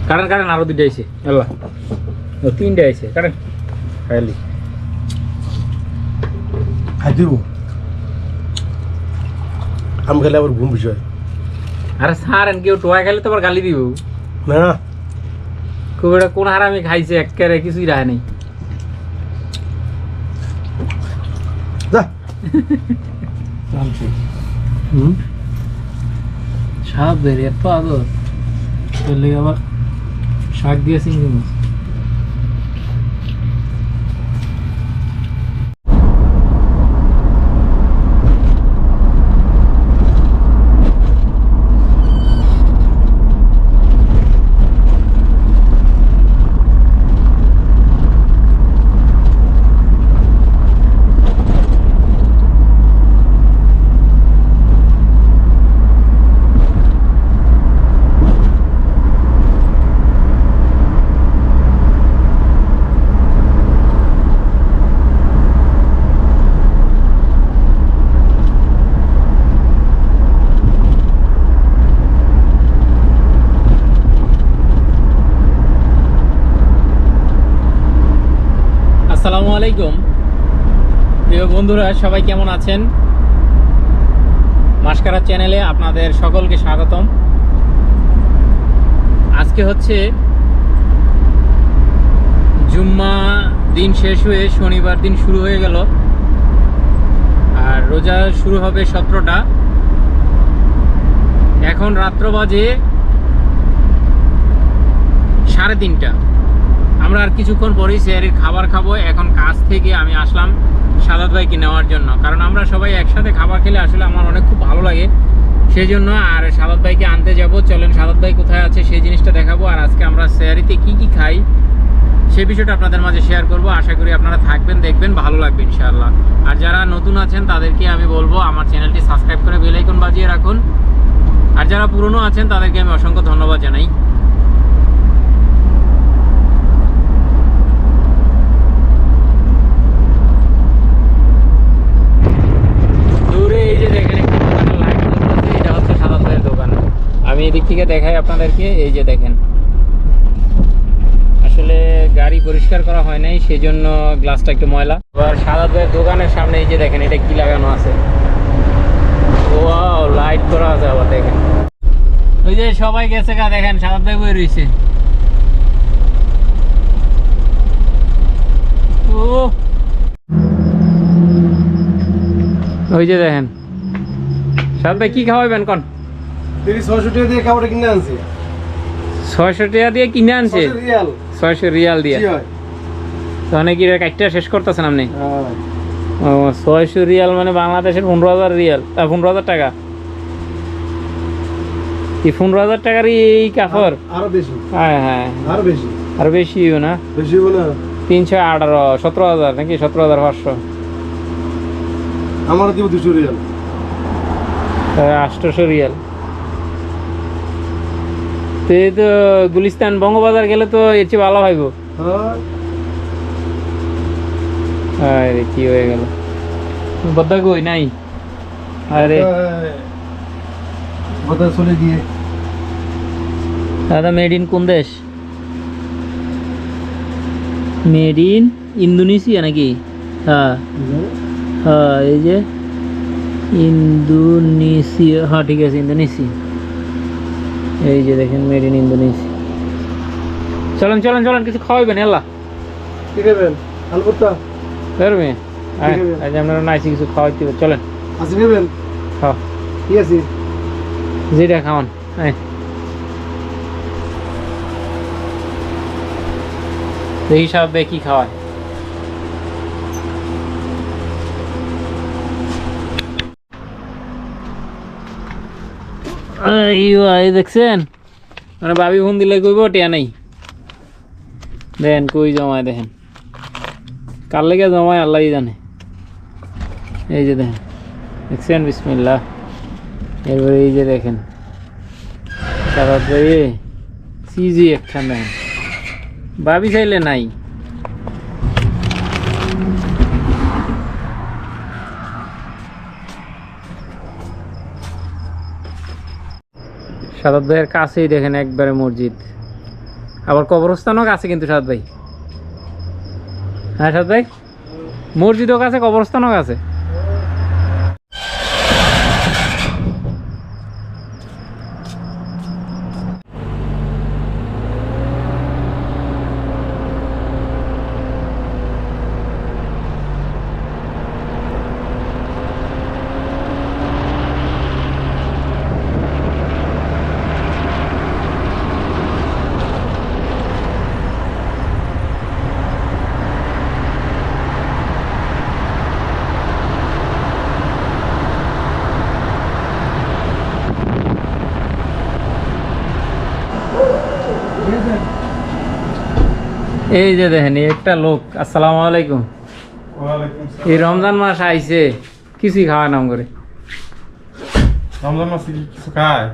কারণ কারণ আরো দুইটা আইছে আল্লাহ ও তিনটা আইছে কারণ খাইলি খাই দিব আম খেলে আবার ঘুম বিষয় আরে সারেন কেউ টোয়া খেলে তো আবার গালি দিব না খুব একটা কোন হারামি খাইছে একেবারে কিছুই রায় নেই যা শাক বের এত আদর চলে আবার শাক দিয়ে চিংড়ি মাছ আসসালামু আলাইকুম প্রিয় বন্ধুরা সবাই কেমন আছেন মাসকারা চ্যানেলে আপনাদের সকলকে স্বাগতম আজকে হচ্ছে জুম্মা দিন শেষ হয়ে শনিবার দিন শুরু হয়ে গেল আর রোজা শুরু হবে 17টা এখন রাত্র বাজে 3:30 আমরা আর কিছুক্ষণ পরেই সেহরির খাবার খাবো এখন কাজ থেকে আমি আসলাম সাদাত ভাইকে নেওয়ার জন্য কারণ আমরা সবাই একসাথে খাবার খেলে আসলে আমার অনেক খুব ভালো লাগে সেই জন্য আর সাদাত ভাইকে আনতে যাব চলেন সাদাত ভাই কোথায় আছে সেই জিনিসটা দেখাবো আর আজকে আমরা সেহরিতে কি কি খাই সেই বিষয়টা আপনাদের মাঝে শেয়ার করব আশা করি আপনারা থাকবেন দেখবেন ভালো লাগবে ইনশাআল্লাহ আর যারা নতুন আছেন তাদেরকে আমি বলবো আমার চ্যানেলটি সাবস্ক্রাইব করে বেল আইকন বাজিয়ে রাখুন আর যারা পুরনো আছেন তাদেরকে আমি অসংখ্য ধন্যবাদ জানাই আমি এদিক থেকে দেখাই আপনাদেরকে এই যে দেখেন আসলে গাড়ি পরিষ্কার করা হয় নাই সেই জন্য গ্লাসটা একটু ময়লা আবার সাদাত ভাইয়ের দোকানের সামনে এই যে দেখেন এটা কি লাগানো আছে ওয়াও লাইট করা আছে আবার দেখেন ওই যে সবাই গেছে গা দেখেন সাদাত ভাই বই রয়েছে ও ওই যে দেখেন সাদাত ভাই কি খাওয়াবেন কোন 600 টাকা দিয়ে খাবারটা কিনে আনছি 600 টাকা দিয়ে কিনে আনছে 600 রিয়াল দিয়ে তাহলে কি কাটটা শেষ করতেছেন আপনি ও 600 রিয়াল মানে বাংলাদেশের 15,000 রিয়াল 15,000 টাকা কি 15,000 টাকার এই কাপড় আরো বেশি হ্যাঁ হ্যাঁ আরো বেশিও না 318 17,000 নাকি 17,500 আমার দিব 200 রিয়াল 800 রিয়াল তো গুলিস্তান বঙ্গবাজার গেলে তো এর চেয়ে ভালো হইব আরে কি হয়ে গেল বদ্দা কই নাই আরে বদ্দা চলে গিয়ে দাদা মেড ইন কোন দেশ মেড ইন ইন্দোনেশিয়া নাকি হ্যাঁ হ্যাঁ এই যে ইন্দোনেশিয়া হ্যাঁ ঠিক আছে ইন্দোনেশিয়া এই যে দেখেন মেড ইন ইন্দোনেশিয়া চলেন চলেন চলেন কিছু খাওয়াইবেন এলা কি খাবেন আলু ভর্তা পারবে আজ আমরা নাইসি কিছু খাওয়াইতে চলেন আসি নেবেন হ্যাঁ ঠিক আছে যেটা খাওয়ান দেখি সব কি খাওয়ায় এই দেখছেন মানে ভাবি ফোন দিলে কইব টিয়া নাই দেখেন কই জমায় দেখেন কার লেগে জমায় আল্লাহই জানে এই যে দেখেন দেখছেন বিসমিল্লাহ এরপরে এই যে দেখেন তারপরে সিজি একখান দেখেন ভাবি চাইলে নাই সাদাত ভাইয়ের কাছেই দেখেন একবারে মসজিদ আবার কবরস্থানও আছে কিন্তু সাদ ভাই। হ্যাঁ সাদ ভাই, মসজিদও আছে, কবরস্থানও আছে। এই যে দেখেন একটা লোক, আসসালামু আলাইকুম, এই রমজান মাস আইছে কিছুই খাওয়া নাম করে। রমজান মাসে কিছু খায়?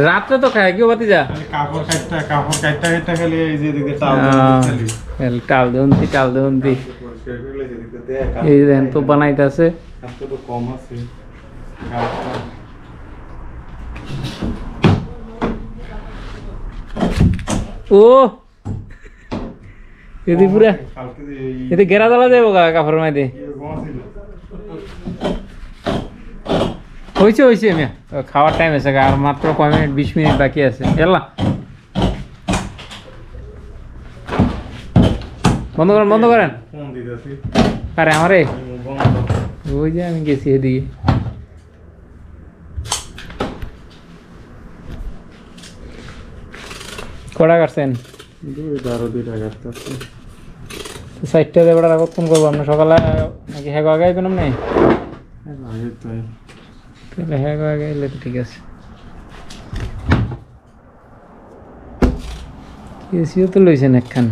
রাত্রে তো খায় কেউ বাতি যা কাপড় কাটটা খালি এই যে এদিকে টাল দেউন্তি এই দেখেন তো বানাইতেছে। তো কম আছে। ও এদি পুরা এতে গেরা জ্বালা যাবো কাপড়ের মাইতে। হয়েছে মিয়া, খাওয়ার টাইম আছে, আর মাত্র কয় মিনিট, 20 মিনিট বাকি আছে। এলা বন্ধ করেন। আরে আমারে ওই যে আমি গেছি এদিকে। কটা কাটছেন? 2 কাটতে আছে। 60টা দেবটা কখন করবো আপনার? সকালে নাকি হ্যাঁ আগে আইবেন আপনি? তাহলে হ্যাঁ আগে এলে তো ঠিক আছে। এসিও তো লইছেন একখান।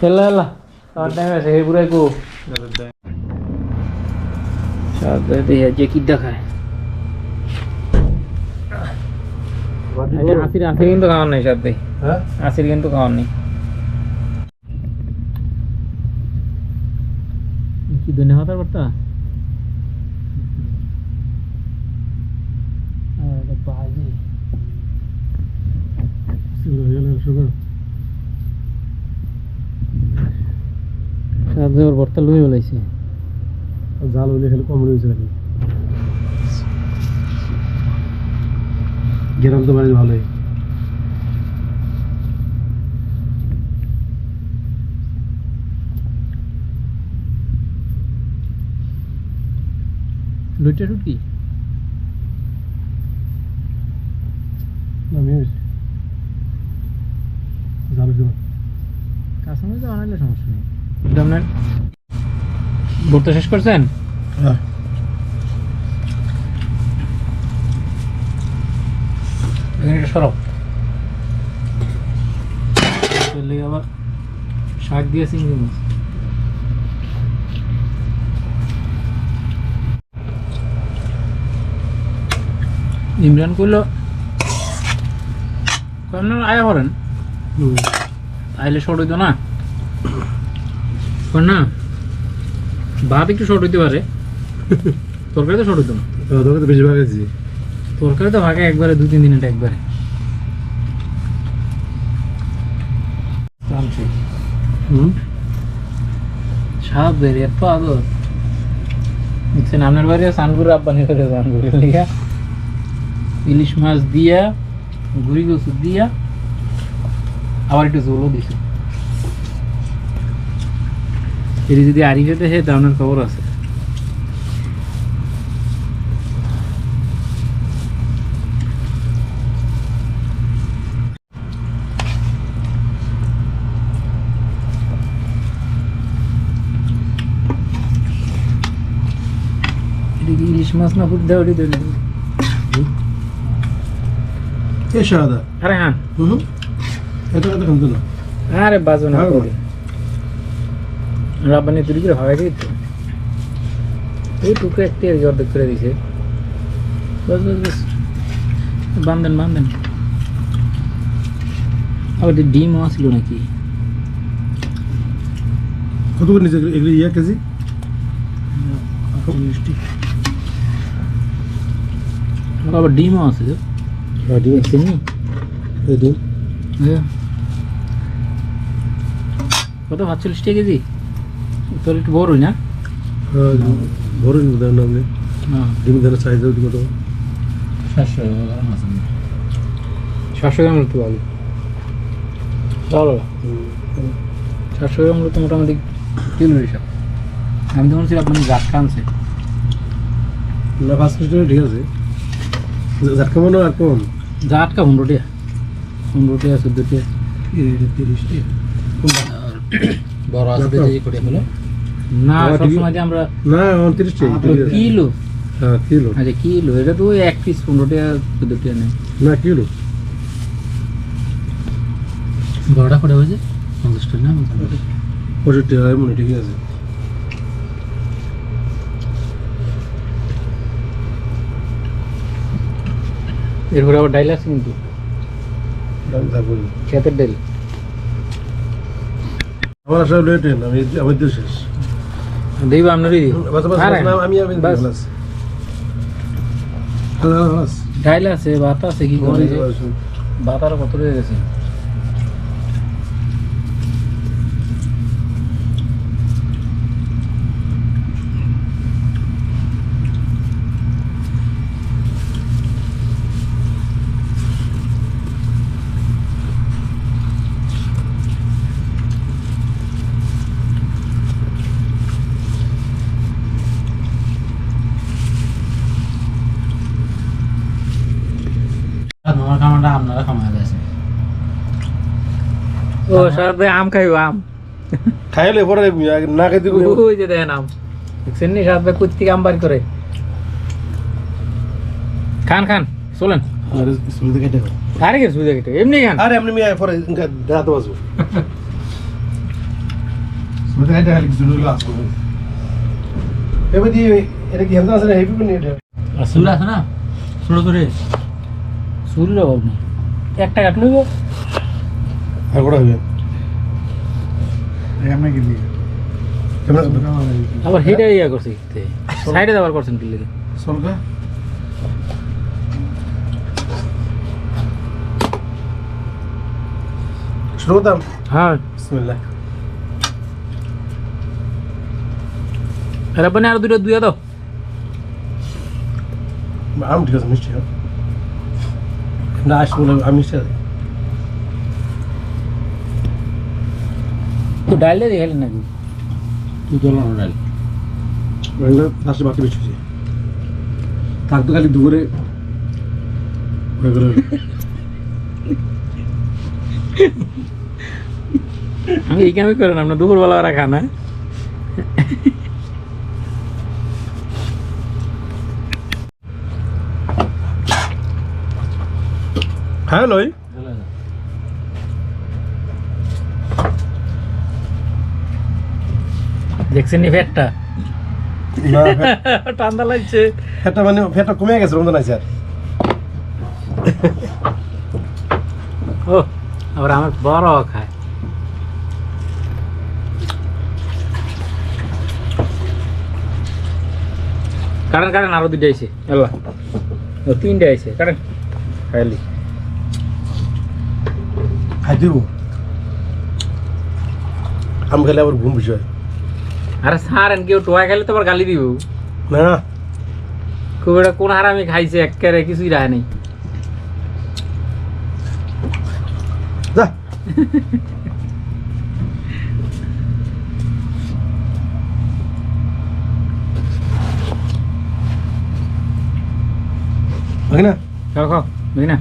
এলা খাওয়ার টাইম আছে, হে পুরাই কো সব দিয়ে যে কি দেখায়। আসির কিন্তু খাওয়ার নেই সাথে, আসির কিন্তু খাওয়ার নেই। কি ধন্যবাদ করতা বর্তা লুয়ে বলাইছে, জাল হইলে খালি কম রয়েছে খালি। গেরাম তো মানে ভালোই। লুইটা শুট কি কাঁচামরিচ বানাইলে সমস্যা নেই। আপনার ভর্তা শেষ করছেন? হ্যাঁ। সরব আবার শাক দিয়ে চিংড়ি মাছ। ইমরান কইলো আপনার আয়া করেন, আইলে শর্ট হইতো না না, ভাত একটু শর্ট হইতে পারে, তরকারি তো শর্ট হইতো না। তোকে তো বেশি ভাগেছি, তরকারি তো ভাগে একবারে 2-3 দিনের একবারে। সাপ বেরিয়ে এত আদর দেখছেন আপনার বাড়ি, সানগুড়ি আব্বানি করে সানগুড়ি লিখা ইলিশ মাছ দিয়া, গুড়ি কচু দিয়া, আবার একটু ঝোলও দিছে। এটি যদি আড়ি খেতে হয় তা আপনার খবর আছে। ইলিশ মাছ না ফুট দেওয়া দিল সাদা। আরে হ্যাঁ এত কথা খামতো না। আরে বাজু না করি রাব্বানি তুই করে হয় গেছে তো এই টুকরে একটি অর্ধেক করে দিছে। বস বান্ধেন আবার ডিমও আসছিল নাকি? কত করে নিচে এগুলি কেজি? আবার ডিমও আছে, ডিম চিনি এই ডিম কত ৪৫ টাকা কেজি তোর একটু বড়ই না বড় দাম না আপনি ডিম দানা সাইজ কত ৭০০ গ্রাম একটু আলু চলো ৪০০ গ্রাম তো মোটামুটি কিলো হিসাব আমি তো মনে হচ্ছি আপনি জাটকা আনছে না ৫ টাকা ঠিক আছে ঝাটকা মনে আর কম জাটকা ১৫ টাকা ১৫ টাকা ১৪ টাকা ৩০ টাকা বড় আছে যে করে হলো না সবসময় যে আমরা না ৩৯ টাকা কিলো হ্যাঁ কিলো আচ্ছা কিলো এটা তো এক পিস ১৫ টাকা ১৪ টাকা নেই না কিলো বড়টা করে হয়েছে ৫০ টাকা না ৬৫ টাকা মনে ঠিক আছে এরপরে আবার ডাইল আছে কিন্তু ক্ষেতের ডাইল আমার আসলে লেট আমি আমার দিয়ে শেষ দেব আপনারই দিই আমি ডাইল আছে ভাত আছে কি করে ভাত আরো কত রয়ে গেছে আমার খামাটা আপনারা খামায় গেছে ও সারা আম খাইব আম খাইলে পরে না খাইতে ওই যে দেখেন আম দেখছেন নি সারা কুত থেকে আম বাড়ি করে খান খান চলেন আরে কি সুবিধা কেটে এমনি খান আরে এমনি মিয়া পরে দাঁত বাজবো সুবিধা এটা খালি কিছু লইলো আসবো এবার দিয়ে এটা কি হেলথ আছে না হেভি কোন এটা সুল আছে না সুল করে সুল লো আপনি একটা কাট লইব আর বড় হবে এমনি কি দিয়ে আবার হেডে ইয়া করছে সাইডে আবার করছেন কি লাগে সলকা শুরু করতাম হ্যাঁ বিসমিল্লাহ আরে বনে আর দুটো দুইয়া দাও আম ঠিক আছে মিষ্টি না আসলে আমি মিষ্টি তো ডাল দিয়ে খেলেন নাকি তুই তো না ডাল লাস্টে বাকি বেশি থাকতো খালি দুপুরে আমি এই কামই করেন আপনার দুপুরবেলা ওরা খানা হ্যাঁ লই দেখছেন নি ফ্যাটটা না ঠান্ডা লাগছে ফ্যাটটা মানে ফ্যাটটা কমে গেছে রমজান আছে আর ও আবার আমার বড় খায় কারণ কারণ আরো দুইটা আইছে আল্লাহ ও তিনটা আইছে কারণ খাইলি খাই দিব আম খেলে আবার ঘুম বিষয় আরে সারেন কেউ টোয়া খেলে তো আবার গালি দিব না খুব একটা কোন হারামি খাইছে একেবারে কিছুই রায় নাই যা না খাও খাও বুঝি না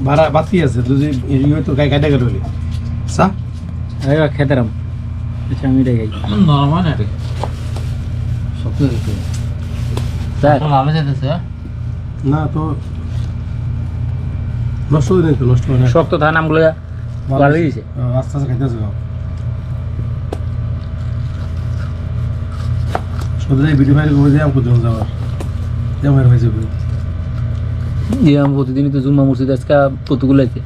ভাড়া বাতি আছে তুই ইয়ে তো গাই কাটা গেল সা আরে খেতে রাম আচ্ছা আমি এটাই খাই নরমাল না রে শক্ত দিতে স্যার ভালো যেতেছে না তো নষ্ট হয়ে তো নষ্ট হয় না শক্ত ধান আমগুলো ভালো দিয়েছে আস্তে আস্তে খাইতেছে সদাই ভিডিও ফাইল করে দিয়ে আমাকে জন যাওয়ার আমার হয়েছে ইয়ে আমি প্রতিদিনই তো জুম্মা মসজিদ আজকে কতগুলো আছে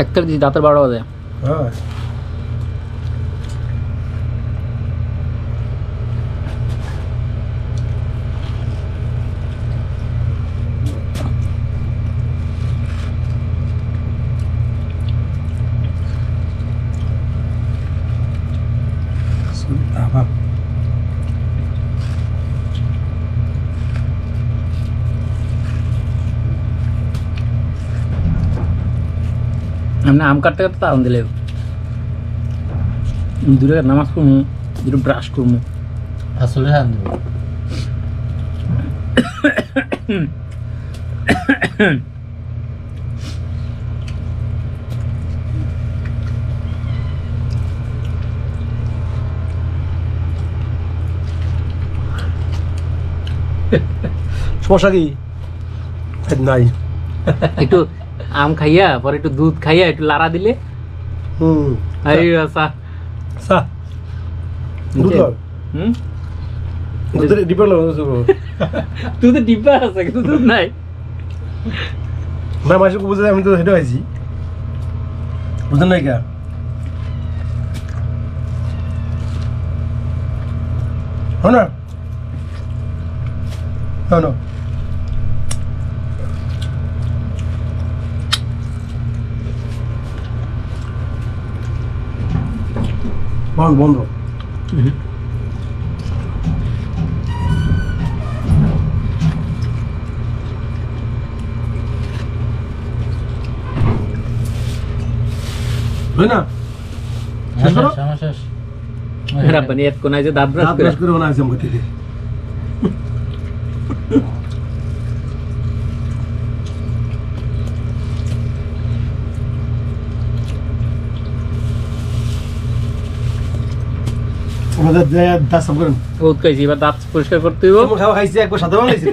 একটা দিছি দাঁতের 12 বাজে হ্যাঁ apa আমরা আম কাটতে কাটতে তারণ দিলে দূরে নামাজ পড়বো দূরে ব্রাশ করবো আসলে হ্যাঁ দেবো সমস্যা কি নাই একটু আম খাইয়া পরে একটু দুধ খাইয়া একটু লাড়া দিলে হুম আরে সা সা দুধ হুম দুধের ডিপে লাগা দুধে ডিব্বা আছে কিন্তু দুধ নাই না মাসে বুঝে আমি তো হেঁটে আইছি বুঝলেন নাই কে হ্যাঁ না হ্যাঁ না বন্ধ বন্ধ হয় না শেষ করো? শেষ রাব্বানি এত কোনায় যে দাঁত ব্রাশ রাত করে ব্রাশ করে বানাইছি আমাকে থেকে আমাদের দাঁত সাফ করেন বহুত খাইছি এবার দাঁত পরিষ্কার করতে হইব খাওয়া খাইছি একবার সাদা বানাইছি